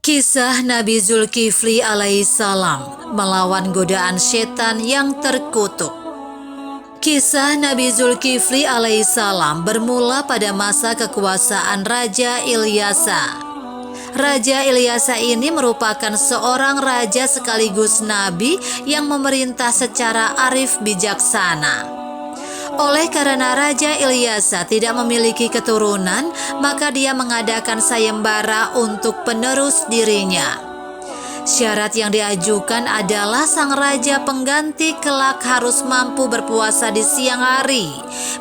Kisah Nabi Zulkifli alaihissalam melawan godaan setan yang terkutuk. Kisah Nabi Zulkifli alaihissalam bermula pada masa kekuasaan Raja Ilyasa. Raja Ilyasa ini merupakan seorang raja sekaligus nabi yang memerintah secara arif bijaksana. Oleh karena Raja Ilyasa tidak memiliki keturunan, maka dia mengadakan sayembara untuk penerus dirinya. Syarat yang diajukan adalah sang raja pengganti kelak harus mampu berpuasa di siang hari,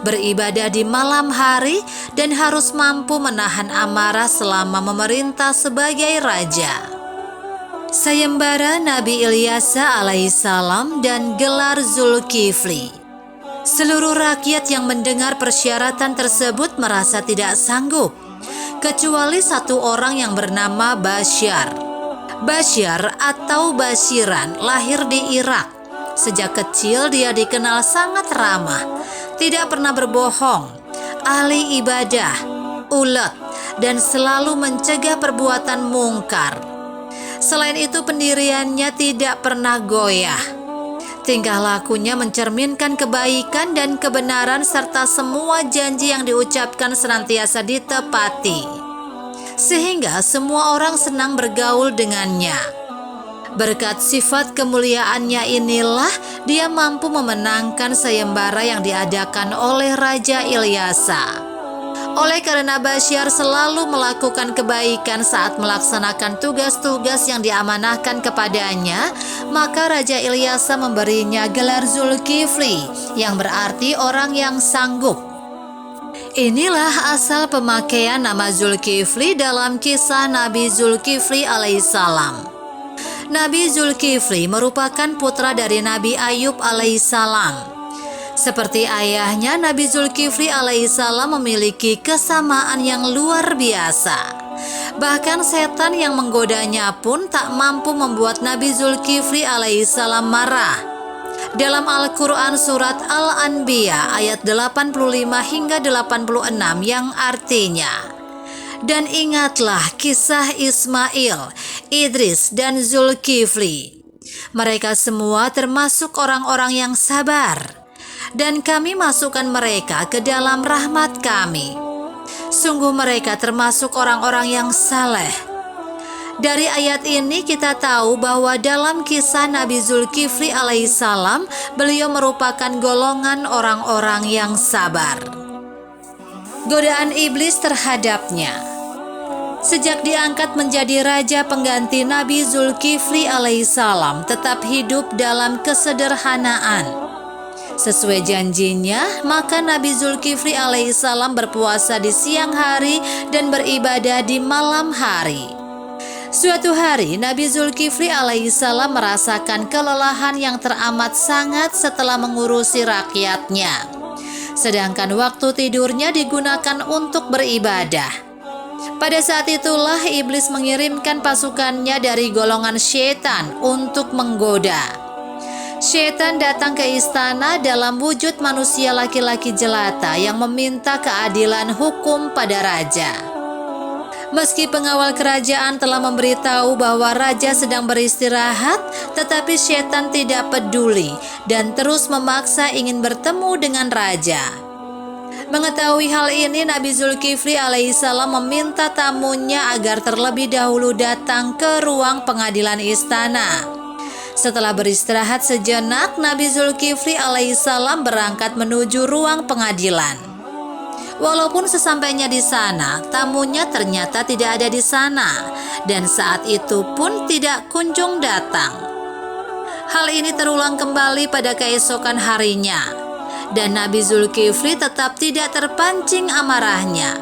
beribadah di malam hari, dan harus mampu menahan amarah selama memerintah sebagai raja. Sayembara Nabi Ilyasa alaihissalam dan gelar Zulkifli. Seluruh rakyat yang mendengar persyaratan tersebut merasa tidak sanggup, kecuali satu orang yang bernama Basyar. Basyar atau Basyiran lahir di Irak. Sejak kecil dia dikenal sangat ramah, tidak pernah berbohong, ahli ibadah, ulet, dan selalu mencegah perbuatan mungkar. Selain itu pendiriannya tidak pernah goyah. Tingkah lakunya mencerminkan kebaikan dan kebenaran serta semua janji yang diucapkan senantiasa ditepati. Sehingga semua orang senang bergaul dengannya. Berkat sifat kemuliaannya inilah dia mampu memenangkan sayembara yang diadakan oleh Raja Ilyasa. Oleh karena Basyar selalu melakukan kebaikan saat melaksanakan tugas-tugas yang diamanahkan kepadanya, maka Raja Ilyasa memberinya gelar Zulkifli, yang berarti orang yang sanggup. Inilah asal pemakaian nama Zulkifli dalam kisah Nabi Zulkifli alaihissalam. Nabi Zulkifli merupakan putra dari Nabi Ayub alaihissalam. Seperti ayahnya, Nabi Zulkifli alaihissalam memiliki kesamaan yang luar biasa. Bahkan setan yang menggodanya pun tak mampu membuat Nabi Zulkifli alaihissalam marah. Dalam Al-Quran surat Al-Anbiya ayat 85 hingga 86 yang artinya, "Dan ingatlah kisah Ismail, Idris, dan Zulkifli. Mereka semua termasuk orang-orang yang sabar. Dan kami masukkan mereka ke dalam rahmat kami. Sungguh mereka termasuk orang-orang yang saleh." Dari ayat ini kita tahu bahwa dalam kisah Nabi Zulkifli alaihissalam, beliau merupakan golongan orang-orang yang sabar. Godaan iblis terhadapnya. Sejak diangkat menjadi raja pengganti Nabi Zulkifli alaihissalam tetap hidup dalam kesederhanaan. Sesuai janjinya, maka Nabi Zulkifli alaihissalam berpuasa di siang hari dan beribadah di malam hari. Suatu hari, Nabi Zulkifli alaihissalam merasakan kelelahan yang teramat sangat setelah mengurusi rakyatnya. Sedangkan waktu tidurnya digunakan untuk beribadah. Pada saat itulah iblis mengirimkan pasukannya dari golongan syaitan untuk menggoda. Syaitan datang ke istana dalam wujud manusia laki-laki jelata yang meminta keadilan hukum pada raja. Meski pengawal kerajaan telah memberitahu bahwa raja sedang beristirahat, tetapi syaitan tidak peduli dan terus memaksa ingin bertemu dengan raja. Mengetahui hal ini, Nabi Zulkifli alaihissalam meminta tamunya agar terlebih dahulu datang ke ruang pengadilan istana. Setelah beristirahat sejenak, Nabi Zulkifli alaihissalam berangkat menuju ruang pengadilan. Walaupun sesampainya di sana, tamunya ternyata tidak ada di sana, dan saat itu pun tidak kunjung datang. Hal ini terulang kembali pada keesokan harinya, dan Nabi Zulkifli tetap tidak terpancing amarahnya.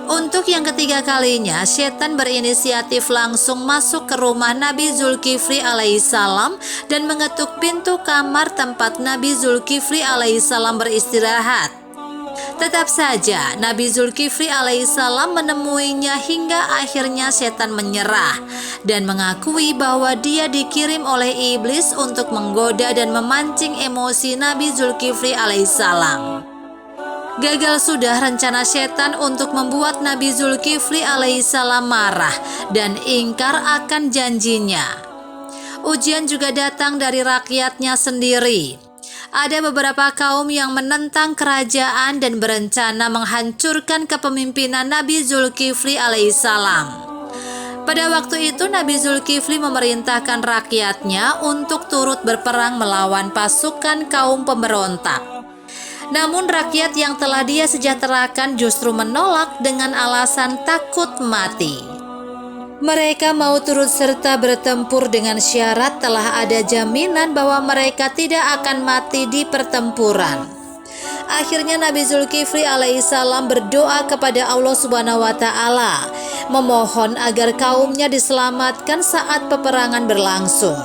Untuk yang ketiga kalinya, setan berinisiatif langsung masuk ke rumah Nabi Zulkifli alaihissalam dan mengetuk pintu kamar tempat Nabi Zulkifli alaihissalam beristirahat. Tetap saja Nabi Zulkifli alaihissalam menemuinya hingga akhirnya setan menyerah dan mengakui bahwa dia dikirim oleh iblis untuk menggoda dan memancing emosi Nabi Zulkifli alaihissalam. Gagal sudah rencana setan untuk membuat Nabi Zulkifli alaihissalam marah dan ingkar akan janjinya. Ujian juga datang dari rakyatnya sendiri. Ada beberapa kaum yang menentang kerajaan dan berencana menghancurkan kepemimpinan Nabi Zulkifli alaihissalam. Pada waktu itu Nabi Zulkifli memerintahkan rakyatnya untuk turut berperang melawan pasukan kaum pemberontak. Namun rakyat yang telah dia sejahterakan justru menolak dengan alasan takut mati. Mereka mau turut serta bertempur dengan syarat telah ada jaminan bahwa mereka tidak akan mati di pertempuran. Akhirnya Nabi Zulkifli alaihissalam berdoa kepada Allah Subhanahu wa Ta'ala, memohon agar kaumnya diselamatkan saat peperangan berlangsung.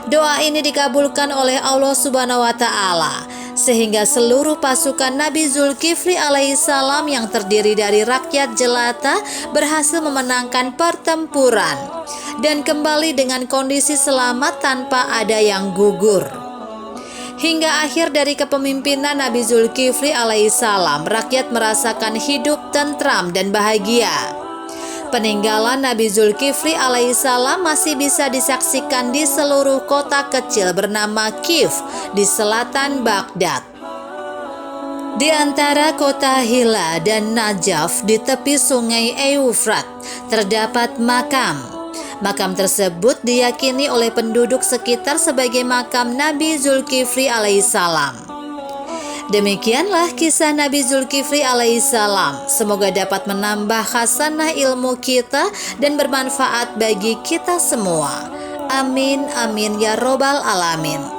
Doa ini dikabulkan oleh Allah Subhanahu wa Ta'ala, sehingga seluruh pasukan Nabi Zulkifli alaihissalam yang terdiri dari rakyat jelata berhasil memenangkan pertempuran dan kembali dengan kondisi selamat tanpa ada yang gugur. Hingga akhir dari kepemimpinan Nabi Zulkifli alaihissalam, rakyat merasakan hidup tentram dan bahagia. Peninggalan Nabi Zulkifli alaihissalam masih bisa disaksikan di seluruh kota kecil bernama Kif di selatan Baghdad. Di antara kota Hilla dan Najaf di tepi sungai Eufrat terdapat makam. Makam tersebut diyakini oleh penduduk sekitar sebagai makam Nabi Zulkifli alaihissalam. Demikianlah kisah Nabi Zulkifli alaihissalam. Semoga dapat menambah khasanah ilmu kita dan bermanfaat bagi kita semua. Amin, amin ya robbal alamin.